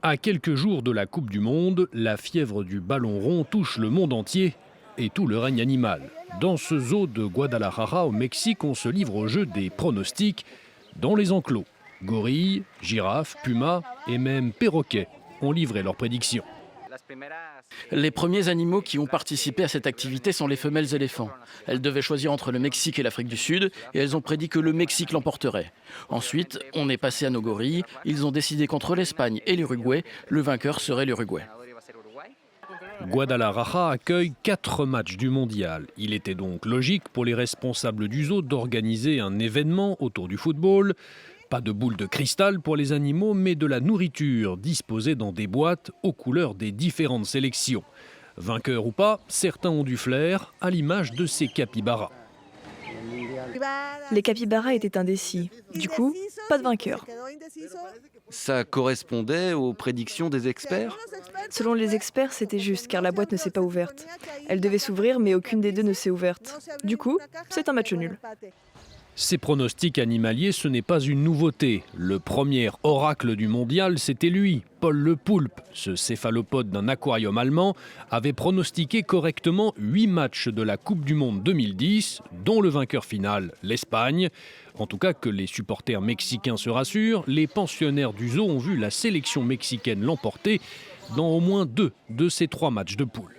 À quelques jours de la Coupe du Monde, la fièvre du ballon rond touche le monde entier et tout le règne animal. Dans ce zoo de Guadalajara au Mexique, on se livre au jeu des pronostics dans les enclos. Gorilles, girafes, pumas et même perroquets ont livré leurs prédictions. Les premiers animaux qui ont participé à cette activité sont les femelles éléphants. Elles devaient choisir entre le Mexique et l'Afrique du Sud et elles ont prédit que le Mexique l'emporterait. Ensuite, on est passé à nos gorilles. Ils ont décidé qu'entre l'Espagne et l'Uruguay, le vainqueur serait l'Uruguay. Guadalajara accueille 4 matchs du mondial. Il était donc logique pour les responsables du zoo d'organiser un événement autour du football. Pas de boule de cristal pour les animaux, mais de la nourriture disposée dans des boîtes aux couleurs des différentes sélections. Vainqueurs ou pas, certains ont du flair, à l'image de ces capybaras. Les capybaras étaient indécis. Du coup, pas de vainqueur. Ça correspondait aux prédictions des experts? Selon les experts, c'était juste, car la boîte ne s'est pas ouverte. Elle devait s'ouvrir, mais aucune des deux ne s'est ouverte. Du coup, c'est un match nul. Ces pronostics animaliers, ce n'est pas une nouveauté. Le premier oracle du mondial, c'était lui, Paul Le Poulpe. Ce céphalopode d'un aquarium allemand avait pronostiqué correctement 8 matchs de la Coupe du Monde 2010, dont le vainqueur final, l'Espagne. En tout cas, que les supporters mexicains se rassurent, les pensionnaires du zoo ont vu la sélection mexicaine l'emporter dans au moins 2 de ces 3 matchs de poule.